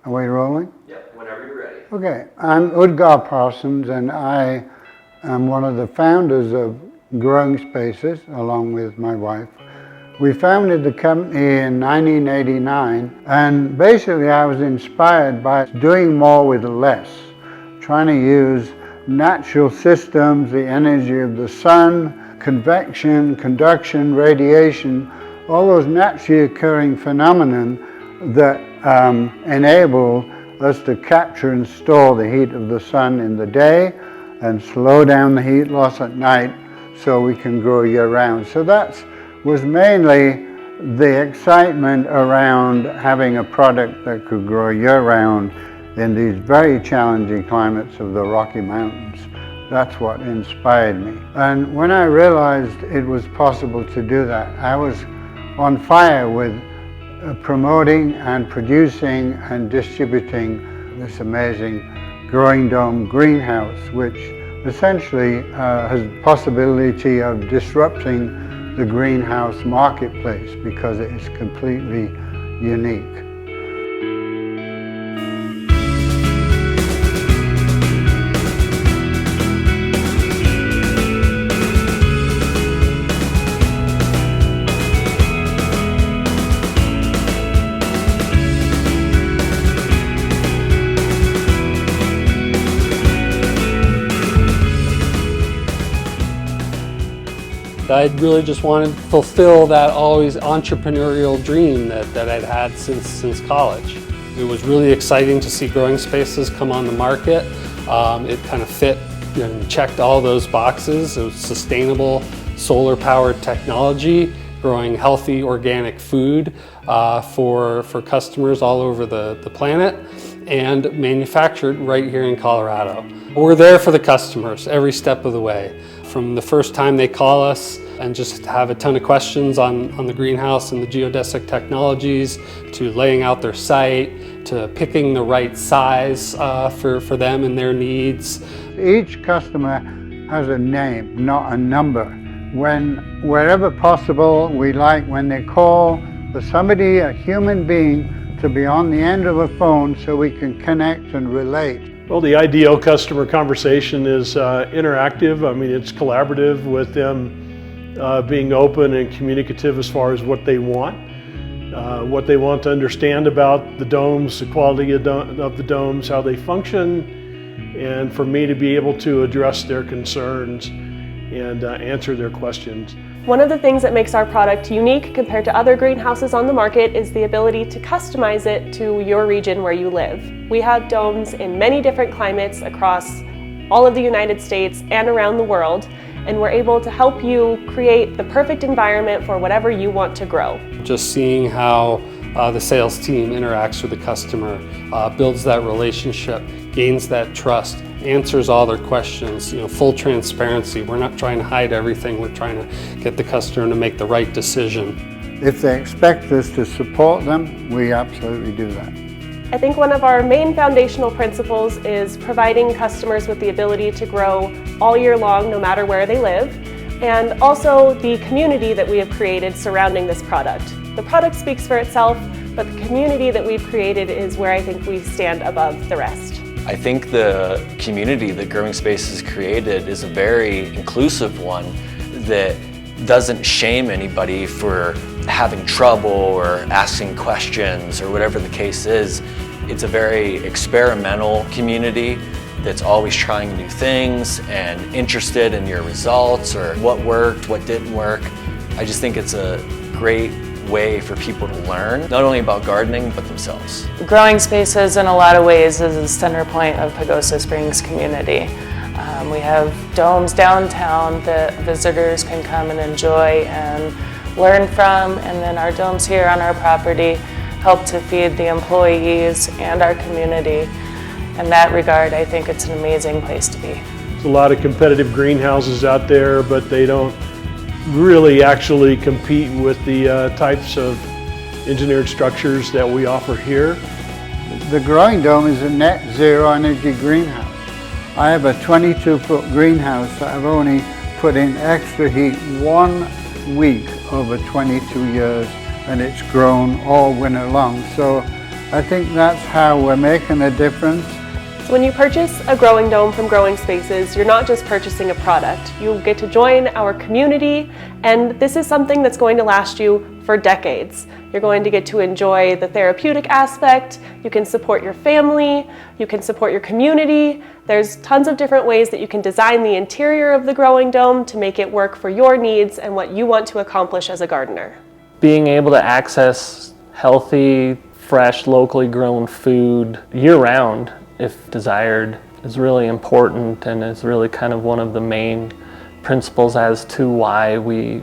Are we rolling? Yep, whenever you're ready. Okay, I'm Udgar Parsons, and I am one of the founders of Growing Spaces, along with my wife. We founded the company in 1989, and basically I was inspired by doing more with less, trying to use natural systems, the energy of the sun, convection, conduction, radiation, all those naturally occurring phenomena that enable us to capture and store the heat of the sun in the day and slow down the heat loss at night so we can grow year-round. So that was mainly the excitement around having a product that could grow year-round in these very challenging climates of the Rocky Mountains. That's what inspired me. And when I realized it was possible to do that, I was on fire with promoting and producing and distributing this amazing Growing Dome greenhouse, which essentially has the possibility of disrupting the greenhouse marketplace because it is completely unique. I really just wanted to fulfill that always entrepreneurial dream that I'd had since college. It was really exciting to see Growing Spaces come on the market. It kind of fit and checked all those boxes. It was sustainable, solar-powered technology, growing healthy organic food for customers all over the planet, and manufactured right here in Colorado. We're there for the customers every step of the way. From the first time they call us and just have a ton of questions on the greenhouse and the geodesic technologies, to laying out their site, to picking the right size for them and their needs. Each customer has a name, not a number. Wherever possible, we like when they call for somebody, a human being, to be on the end of a phone so we can connect and relate. Well, the ideal customer conversation is interactive. I mean, it's collaborative with them being open and communicative as far as what they want to understand about the domes, the quality of the domes, how they function, and for me to be able to address their concerns and answer their questions. One of the things that makes our product unique compared to other greenhouses on the market is the ability to customize it to your region where you live. We have domes in many different climates across all of the United States and around the world, and we're able to help you create the perfect environment for whatever you want to grow. Just seeing how the sales team interacts with the customer, builds that relationship, gains that trust, answers all their questions, full transparency. We're not trying to hide everything. We're trying to get the customer to make the right decision. If they expect us to support them, we absolutely do that. I think one of our main foundational principles is providing customers with the ability to grow all year long, no matter where they live, and also the community that we have created surrounding this product. The product speaks for itself, but the community that we've created is where I think we stand above the rest. I think the community that Growing Spaces created is a very inclusive one that doesn't shame anybody for having trouble or asking questions or whatever the case is. It's a very experimental community that's always trying new things and interested in your results or what worked, what didn't work. I just think it's a great way for people to learn, not only about gardening, but themselves. Growing Spaces in a lot of ways is the center point of Pagosa Springs community. We have domes downtown that visitors can come and enjoy and learn from, and then our domes here on our property help to feed the employees and our community. In that regard, I think it's an amazing place to be. There's a lot of competitive greenhouses out there, but they don't really actually compete with the types of engineered structures that we offer here. The Growing Dome is a net zero energy greenhouse. I have a 22-foot greenhouse that I've only put in extra heat 1 week over 22 years, and it's grown all winter long. So I think that's how we're making a difference. So when you purchase a growing dome from Growing Spaces, you're not just purchasing a product. You get to join our community, and this is something that's going to last you for decades. You're going to get to enjoy the therapeutic aspect, you can support your family, you can support your community. There's tons of different ways that you can design the interior of the growing dome to make it work for your needs and what you want to accomplish as a gardener. Being able to access healthy, fresh, locally grown food year-round, if desired, is really important and is really kind of one of the main principles as to why we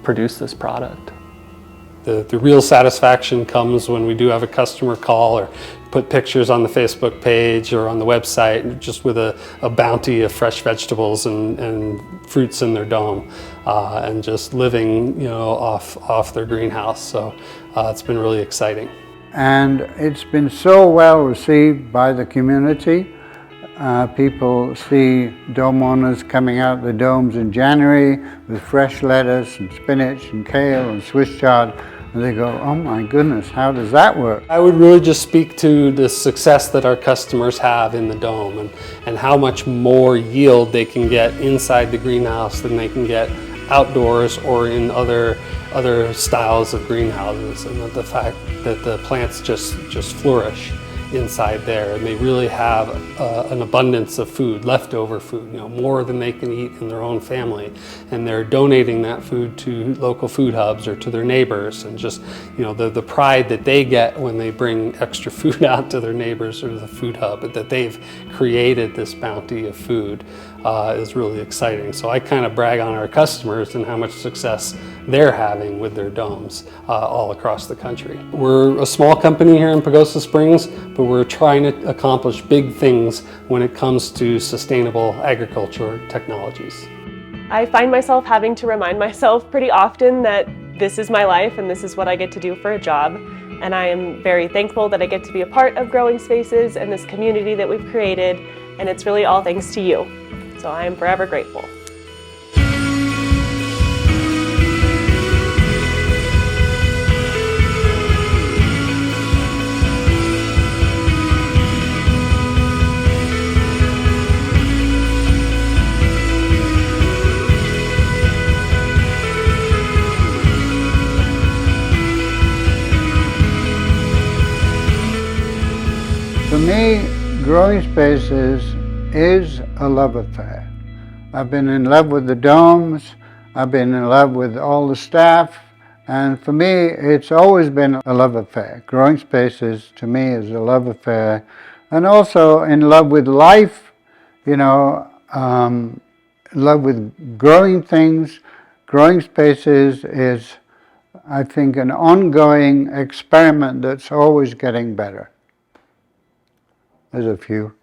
produce this product. The real satisfaction comes when we do have a customer call or put pictures on the Facebook page or on the website just with a bounty of fresh vegetables and fruits in their dome and just living, you know, off their greenhouse. So it's been really exciting. And it's been so well received by the community. People see dome owners coming out the domes in January with fresh lettuce and spinach and kale and Swiss chard, and they go, oh my goodness, how does that work? I would really just speak to the success that our customers have in the dome and how much more yield they can get inside the greenhouse than they can get outdoors or in other styles of greenhouses, and the fact that the plants just flourish inside there, and they really have an abundance of food, leftover food, you know, more than they can eat in their own family, and they're donating that food to local food hubs or to their neighbors, and just, you know, the pride that they get when they bring extra food out to their neighbors or the food hub, that they've created this bounty of food is really exciting. So I kind of brag on our customers and how much success they're having with their domes all across the country. We're a small company here in Pagosa Springs, but we're trying to accomplish big things when it comes to sustainable agriculture technologies. I find myself having to remind myself pretty often that this is my life and this is what I get to do for a job. And I am very thankful that I get to be a part of Growing Spaces and this community that we've created, and it's really all thanks to you. So I am forever grateful. For me, Growing Spaces is a love affair. I've been in love with the domes, I've been in love with all the staff, and for me, it's always been a love affair. Growing Spaces, to me, is a love affair, and also in love with life, you know, love with growing things. Growing Spaces is, I think, an ongoing experiment that's always getting better. There's a few.